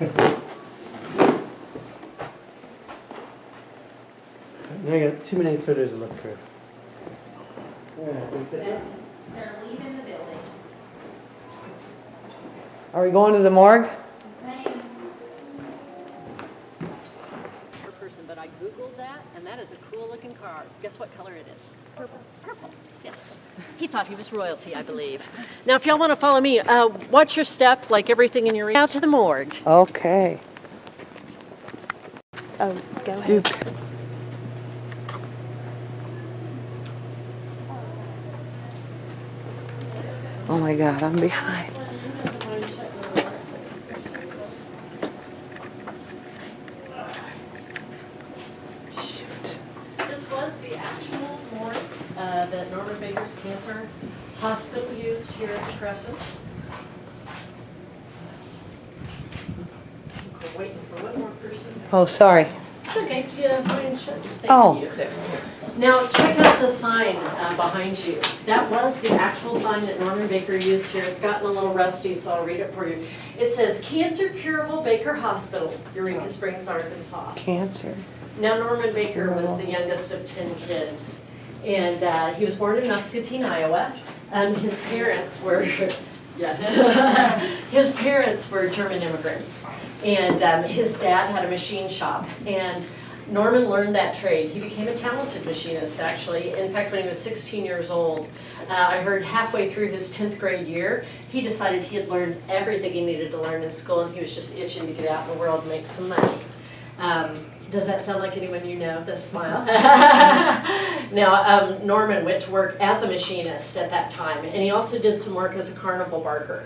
I got too many photos to look through. They're leaving the building. Are we going to the morgue? Person, but I googled that, and that is a cool looking car. Guess what color it is? Purple. Purple. Yes. He thought he was royalty, I believe. Now, if y'all want to follow me, watch your step, like everything in your. Out to the morgue. Okay. Oh, go ahead. Duke. Oh my God, I'm behind. This was the actual morgue that Norman Baker's Cancer Hospital used here at Crescent. We're waiting for one more person. Oh, sorry. It's okay. Do you mind shutting? Thank Oh. you. Now check out the sign behind you. That was the actual sign that Norman Baker used here. It's gotten a little rusty, so I'll read it for you. It says, "Cancer Curable Baker Hospital, Eureka Springs, Arkansas." Cancer. Now Norman Baker was the youngest of 10 kids, and he was born in Muscatine, Iowa. His parents were, yeah, his parents were German immigrants, and his dad had a machine shop, and Norman learned that trade. He became a talented machinist, actually. In fact, when he was 16 years old, I heard halfway through his 10th grade year, he decided he had learned everything he needed to learn in school, and he was just itching to get out in the world and make some money. Does that sound like anyone you know? The smile. Now, Norman went to work as a machinist at that time, and he also did some work as a carnival barker.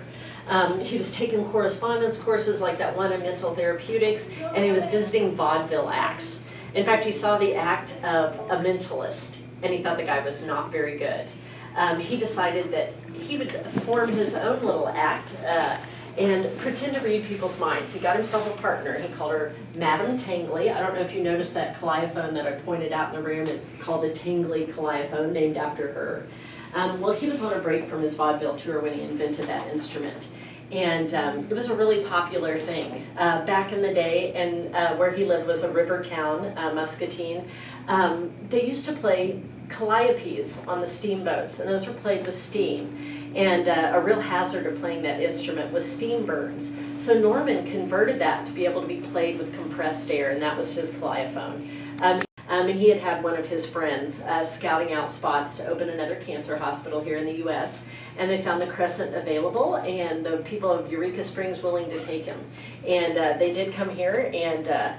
He was taking correspondence courses like that one in mental therapeutics, and he was visiting vaudeville acts. In fact, he saw the act of a mentalist, and he thought the guy was not very good. He decided that he would form his own little act and pretend to read people's minds. He got himself a partner. He called her Madame Tangley. I don't know if you noticed that calliophone that I pointed out in the room. It's called a Tangley calliophone, named after her. Well, he was on a break from his vaudeville tour when he invented that instrument. And it was a really popular thing. Back in the day, and where he lived was a river town, Muscatine, they used to play calliopes on the steamboats, and those were played with steam. And a real hazard of playing that instrument was steam burns. So Norman converted that to be able to be played with compressed air, and that was his calliophone. He had had one of his friends scouting out spots to open another cancer hospital here in the U.S., and they found the Crescent available, and the people of Eureka Springs willing to take him. And they did come here and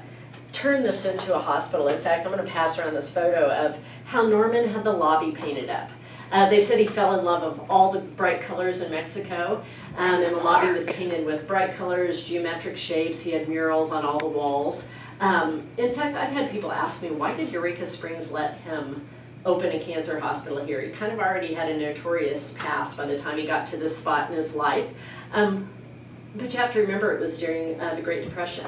turn this into a hospital. In fact, I'm going to pass around this photo of how Norman had the lobby painted up. They said he fell in love of all the bright colors in Mexico, and the lobby was painted with bright colors, geometric shapes. He had murals on all the walls. In fact, I've had people ask me, why did Eureka Springs let him open a cancer hospital here? He kind of already had a notorious past by the time he got to this spot in his life. But you have to remember it was during the Great Depression,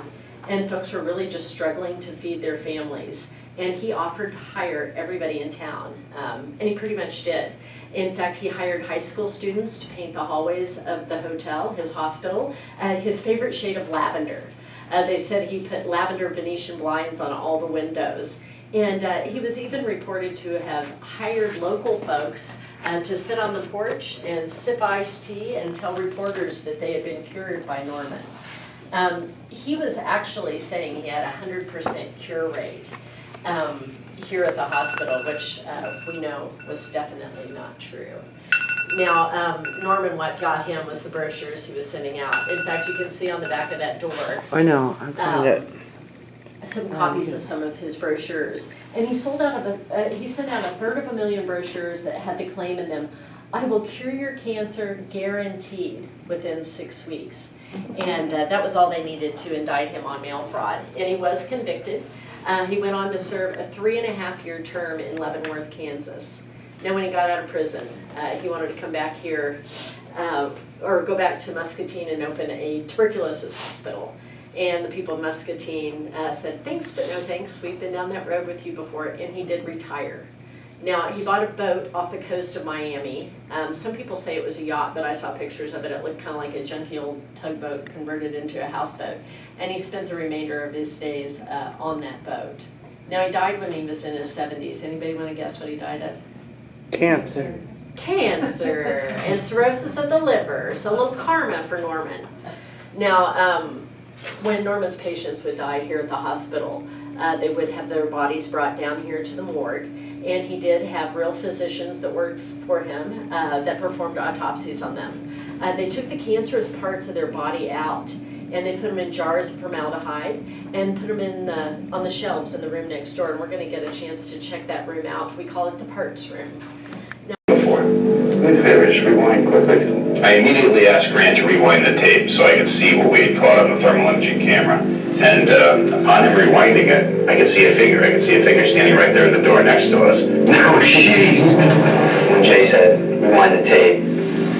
and folks were really just struggling to feed their families. And he offered to hire everybody in town, and he pretty much did. In fact, he hired high school students to paint the hallways of the hotel, his hospital, his favorite shade of lavender. They said he put lavender Venetian blinds on all the windows. And he was even reported to have hired local folks to sit on the porch and sip iced tea and tell reporters that they had been cured by Norman. He was actually saying he had a 100% cure rate here at the hospital, which we know was definitely not true. Now, Norman, what got him was the brochures he was sending out. In fact, you can see on the back of that door. I know, I found it. Some copies of some of his brochures, and he sold out of he sent out 1/3 brochures that had the claim in them, "I will cure your cancer guaranteed within 6 weeks," and that was all they needed to indict him on mail fraud. And he was convicted. He went on to serve a 3.5-year term in Leavenworth, Kansas. Now, when he got out of prison, he wanted to come back here, or go back to Muscatine and open a tuberculosis hospital. And the people of Muscatine said, "Thanks, but no thanks. We've been down that road with you before," and he did retire. Now, he bought a boat off the coast of Miami. Some people say it was a yacht, but I saw pictures of it. It looked kind of like a junky old tugboat converted into a houseboat. And he spent the remainder of his days on that boat. Now, he died when he was in his 70s. Anybody want to guess what he died of? Cancer. Cancer and cirrhosis of the liver. So a little karma for Norman. Now, when Norman's patients would die here at the hospital, they would have their bodies brought down here to the morgue. And he did have real physicians that worked for him that performed autopsies on them. They took the cancerous parts of their body out and they put them in jars of formaldehyde and put them in on the shelves in the room next door. And we're going to get a chance to check that room out. We call it the parts room. Before. Do me a favor, just rewind quickly. I immediately asked Grant to rewind the tape so I could see what we had caught on the thermal imaging camera. And upon him rewinding it, I could see a figure. I could see a figure standing right there in the door next to us. No, jeez. When Jay said, rewind the tape,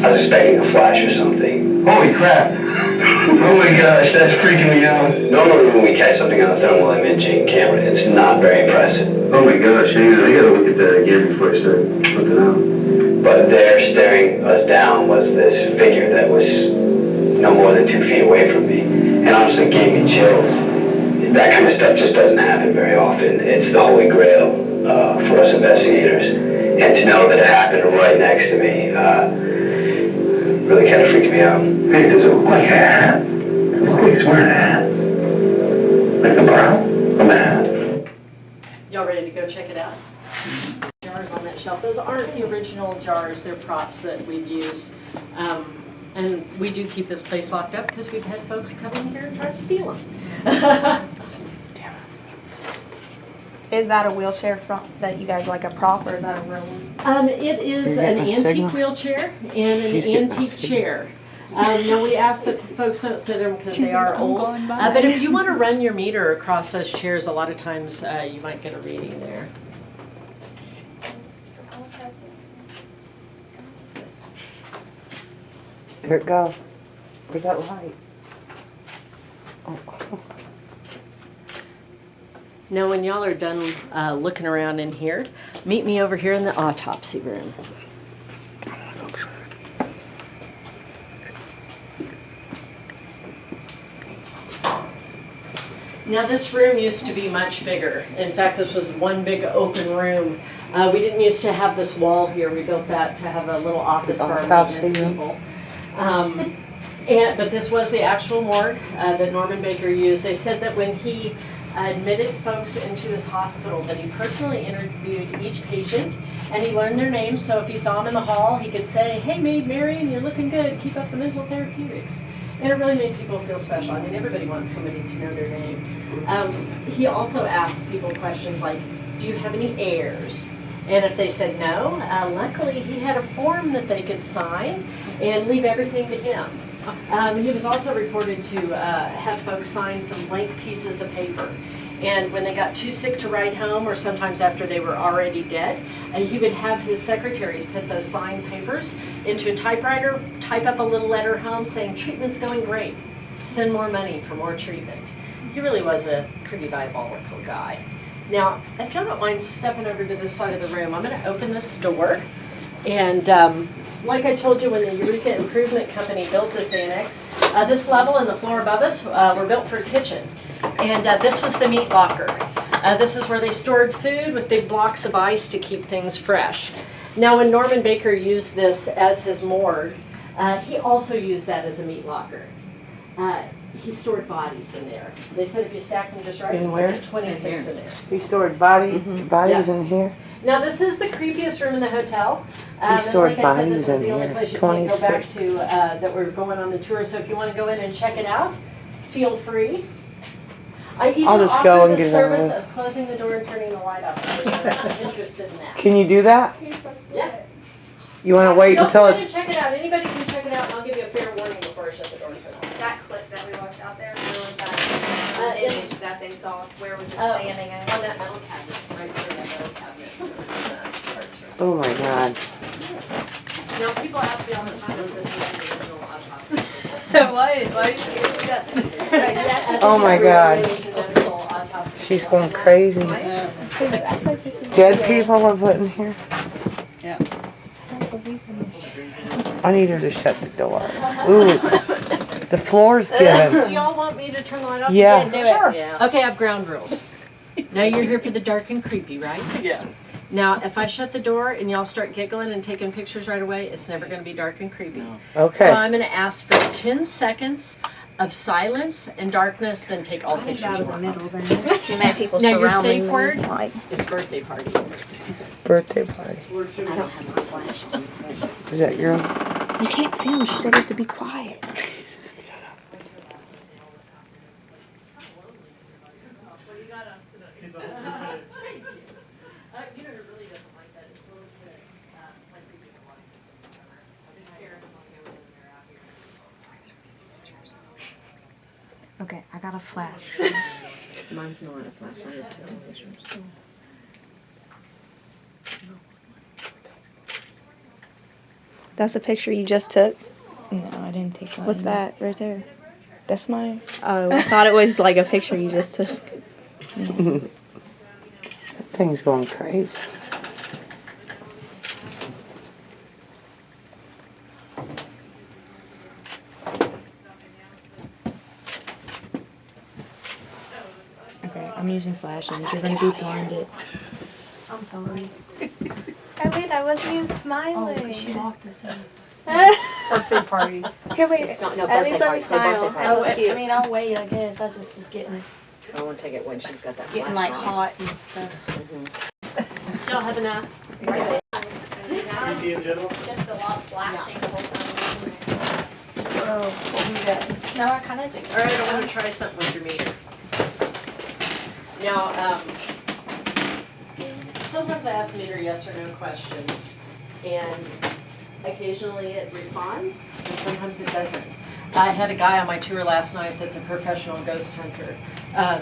I was expecting a flash or something. Holy crap. Oh my gosh, that's freaking me out. Normally when we catch something on the thermal imaging camera, it's not very impressive. Oh my gosh, I gotta look at that again before I start looking out. But there, staring us down, was this figure that was no more than 2 feet away from me. And honestly, it gave me chills. That kind of stuff just doesn't happen very often. It's the holy grail for us investigators. And to know that it happened right next to me really kind of freaked me out. Hey, does it look like a hat? It looks like he's wearing a hat. Like the brow from the hat. Y'all ready to go check it out? Jars on that shelf. Those aren't the original jars. They're props that we've used. And we do keep this place locked up because we've had folks come in here and try to steal them. Is that a wheelchair front that you guys like a prop, or is that a real one? It is You're an getting a antique signal? wheelchair and an She's getting a antique signal. chair. Now we ask that folks don't sit in them because they are I'm old. going by. But if you want to run your meter across those chairs, a lot of times you might get a reading there. Here it goes. Where's that light? Oh. Now when y'all are done looking around in here, meet me over here in the autopsy room. Now this room used to be much bigger. In fact, this was one big open room. We didn't used to have this wall here. We built that to have a little office for our Autopsy maintenance room. people. But this was the actual morgue that Norman Baker used. They said that when he admitted folks into his hospital that he personally interviewed each patient and he learned their names, so if he saw them in the hall he could say, "Hey Maid Marian, you're looking good, keep up the mental therapeutics." And it really made people feel special. I mean, everybody wants somebody to know their name. He also asked people questions like, "Do you have any heirs?" And if they said no, luckily he had a form that they could sign and leave everything to him. He was also reported to have folks sign some blank pieces of paper. And when they got too sick to ride home, or sometimes after they were already dead, he would have his secretaries put those signed papers into a typewriter, type up a little letter home saying, "Treatment's going great. Send more money for more treatment." He really was a pretty diabolical guy. Now, if y'all don't mind stepping over to this side of the room, I'm going to open this door. And like I told you when the Eureka Improvement Company built this annex, this level and the floor above us were built for a kitchen. And this was the meat locker. This is where they stored food with big blocks of ice to keep things fresh. Now when Norman Baker used this as his morgue, he also used that as a meat locker. He stored bodies in there. They said if you stack them just right, In you where? put 26 in there. He stored bodies Yeah. in here. Now this is the creepiest room in the hotel. He stored and like I said, bodies this is in the only here. place you can go back 26. to that we're going on the tour. So if you want to go in and check it out, feel free. I even I'll just offer go and the get it over service with. of closing the door and turning the light off. If you're interested in that. Can you do that? Yeah. You want to wait Go until ahead and it's... check it out. Anybody can check it out, and I'll give you a fair warning before I shut the door. That clip that we watched out there, where was that image that they saw? Where was it standing at? On that metal cabinet, right there, that metal cabinet. This is the parts room. Oh my God. Now people ask me all the time if this is the original autopsy. Why did you do that? Oh my God. Autopsy. She's going crazy. That's like this is Dead people are put in here? Yeah. I need her to shut the door. Ooh, the floor's given. Do y'all want me to turn the light off? Yeah. Sure. Okay, I have ground rules. Now you're here for the dark and creepy, right? Yeah. Now, if I shut the door and y'all start giggling and taking pictures right away, it's never going to be dark and creepy. So Okay. I'm going to ask for 10 seconds of silence and darkness, then take all the pictures you want. Too many people Now, your surrounding safe me. word Like, is birthday party. Birthday party. I don't have my flash on, so it's just. Is that your? You can't film. She said it to be quiet. Okay, I got a flash. Mine's not a flash. I just taking pictures. That's a picture you just took? No, I didn't take that. What's that right there? That's mine. Oh, I thought it was like a picture you just took. That thing's going crazy. Okay, I'm using flashes. You're gonna be blinded. I'm sorry. I wait, I wasn't even smiling. She locked us in. Birthday party. Here, wait. Just not, no, At birthday least let party. me Say birthday smile. party. I look I cute. mean, I'll wait, I guess. I just was getting I want to take it when she's got that getting flash like on. hot and stuff. Y'all have enough? Just a lot of flashing the whole time. Oh, what we got? No, I kind of think. All right, I want to try something with your meter. Now, sometimes I ask the meter yes or no questions, and occasionally it responds, and sometimes it doesn't. I had a guy on my tour last night that's a professional ghost hunter.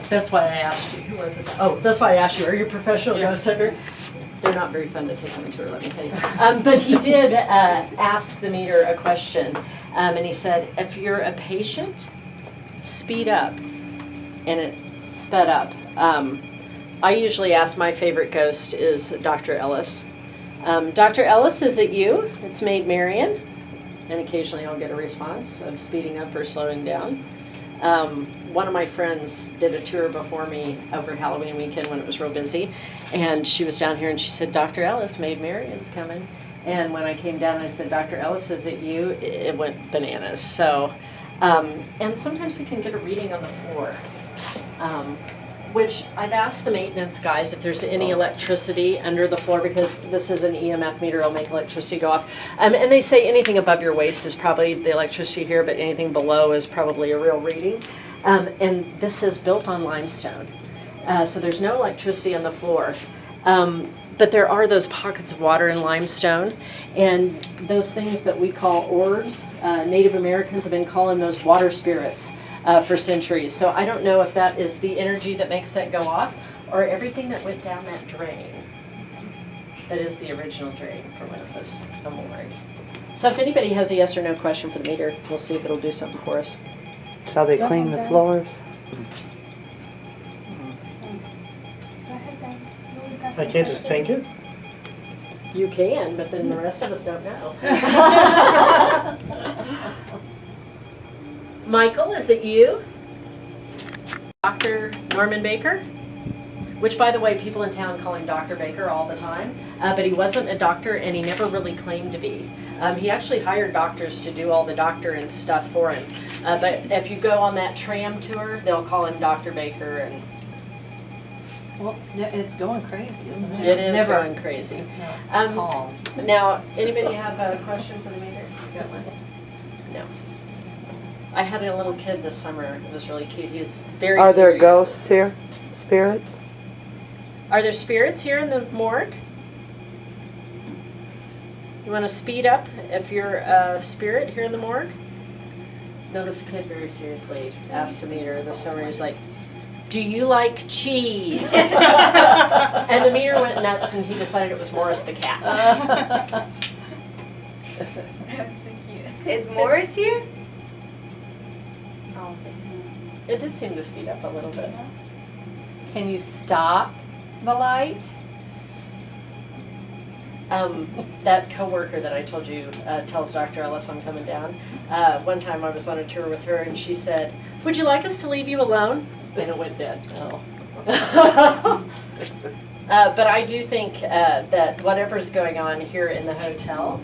That's why I asked you. Who was it? Oh, that's why I asked you. Are you a professional ghost hunter? They're not very fun to take on a tour, let me tell you. But he did ask the meter a question, and he said, if you're a patient, speed up. And it sped up. I usually ask, my favorite ghost is Dr. Ellis. Dr. Ellis, is it you? It's Maid Marian. And occasionally I'll get a response of speeding up or slowing down. One of my friends did a tour before me over Halloween weekend when it was real busy. And she was down here and she said, Dr. Ellis, Maid Marian's coming. And when I came down and I said, Dr. Ellis, is it you? It went bananas. So, and sometimes we can get a reading on the floor. Which I've asked the maintenance guys if there's any electricity under the floor, because this is an EMF meter, it'll make electricity go off. And they say anything above your waist is probably the electricity here, but anything below is probably a real reading. And this is built on limestone, so there's no electricity on the floor. But there are those pockets of water in limestone, and those things that we call orbs, Native Americans have been calling those water spirits for centuries. So I don't know if that is the energy that makes that go off, or everything that went down that drain. That is the original drain for Memphis, the Morgue. So if anybody has a yes or no question for the meter, we'll see if it'll do something for us. That's how they clean the floors. I can't just think it? You can, but then the rest of us don't know. Michael, is it you? Dr. Norman Baker? Which, by the way, people in town call him Dr. Baker all the time, but he wasn't a doctor and he never really claimed to be. He actually hired doctors to do all the doctor and stuff for him. But if you go on that tram tour, they'll call him Dr. Baker. And Well, it's going crazy, isn't it? it is It's never going crazy. It's not calm. Now, anybody have a question for the meter? You got one? No. I had a little kid this summer. It was really cute. He was very Are there serious. ghosts here? Spirits? Are there spirits here in the morgue? You want to speed up if you're a spirit here in the morgue? No, this kid very seriously asked the meter this summer. He's like, do you like cheese? And the meter went nuts and he decided it was Morris the cat. That's so cute. Is Morris here? I don't think so. It did seem to speed up a little bit. Can you stop the light? That coworker that I told you tells Dr. Ellis I'm coming down. One time I was on a tour with her and she said, "Would you like us to leave you alone?" And it went dead. Oh. But I do think that whatever's going on here in the hotel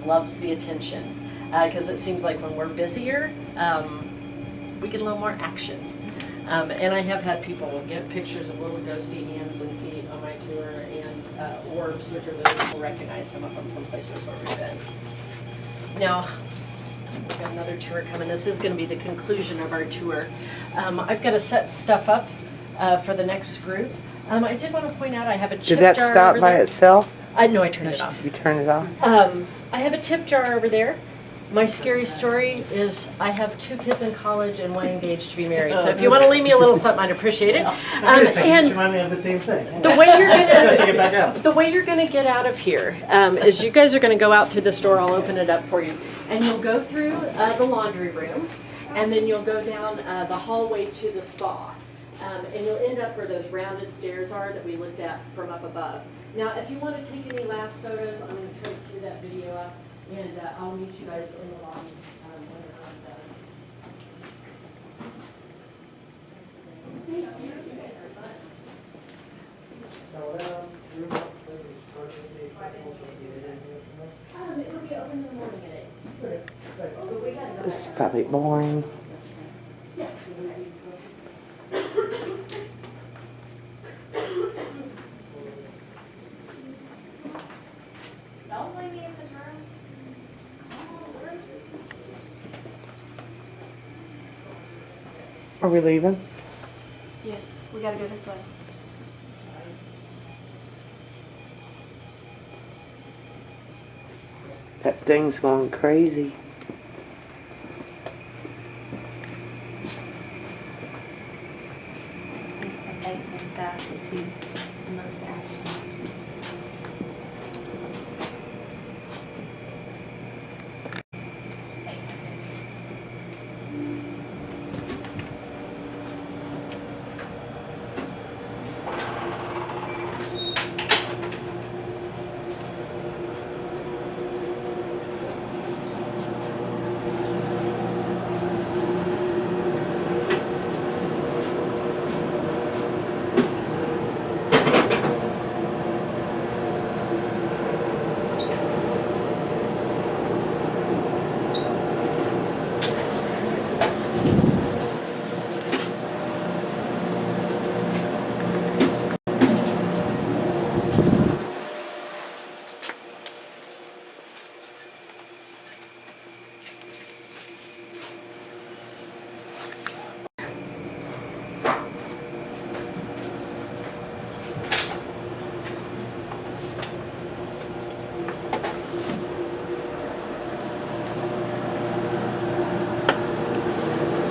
loves the attention. Because it seems like when we're busier, we get a little more action. And I have had people get pictures of little ghosty hands and feet on my tour, and orbs, which are those we'll recognize some of them from places where we've been. Now, we've got another tour coming. This is going to be the conclusion of our tour. I've got to set stuff up for the next group. I did want to point out I have a chip jar. Did that stop over by there. itself? No, I turned it off. You turned it off? I have a tip jar over there. My scary story is I have 2 kids in college and 1 engaged to be married. So if you want to leave me a little something, I'd appreciate it. And remind me of the same thing. The way you're Gotta take it back out. the way you're gonna get out of here is you guys are gonna go out through this door. I'll open it up for you, and you'll go through the laundry room, and then you'll go down the hallway to the spa, and you'll end up where those rounded stairs are that we looked at from up above. Now, if you want to take any last photos, I'm gonna try to cue that video up. And I'll meet you guys in the lobby when we're not done. You guys are fun. It'll be open in the morning at 8. This is probably boring. Yeah. Don't leave me in this room. Are we leaving? Yes, we gotta go this way. That thing's going crazy. Okay, let's go. Let's see the most action.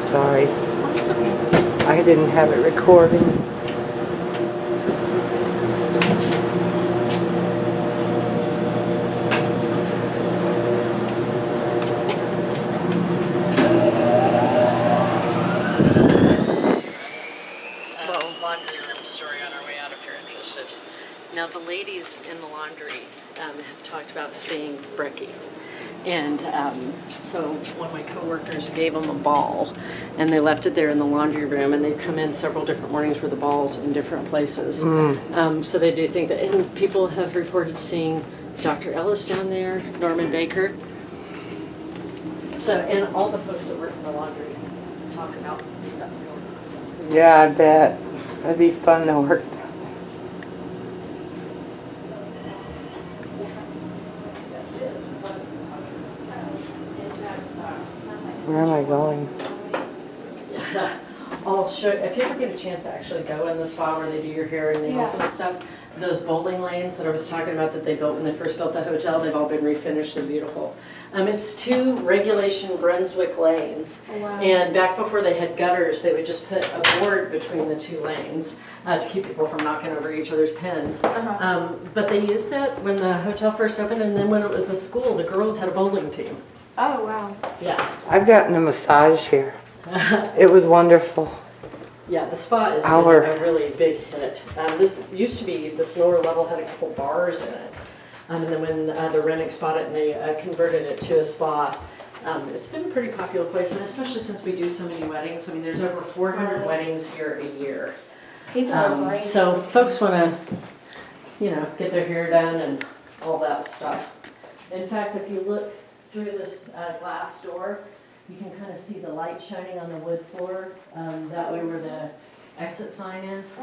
Sorry. Oh, it's okay. I didn't have it recording. Laundry room story on our way out if you're interested. Now the ladies in the laundry have talked about seeing Brecky. And so one of my coworkers gave them a ball and they left it there in the laundry room, and they'd come in several different mornings with the balls in different places. So they do think that, and people have reported seeing Dr. Ellis down there, Norman Baker. So, and all the folks that work in the laundry talk about stuff going on. Yeah, I bet. That'd be fun to work. Where am I going? I'll show, if you ever get a chance to actually go in the spa where they do your hair and nails and stuff, those bowling lanes that I was talking about that they built when they first built the hotel, they've all been refinished, they're beautiful. It's 2 regulation Brunswick lanes. Oh, wow. And back before they had gutters, they would just put a board between the 2 lanes to keep people from knocking over each other's pins. But they used that when the hotel first opened, and then when it was a school, the girls had a bowling team. Oh, wow. Yeah. I've gotten a massage here. It was wonderful. Yeah, the spa is Our- a really big hit. This used to be, this lower level had a couple bars in it. And then when the Rennicks bought it and they converted it to a spa, it's been a pretty popular place, and especially since we do so many weddings. I mean, there's over 400 weddings here a year. People are great. So folks want to, get their hair done and all that stuff. In fact, if you look through this glass door, you can kind of see the light shining on the wood floor, that way where the exit sign is.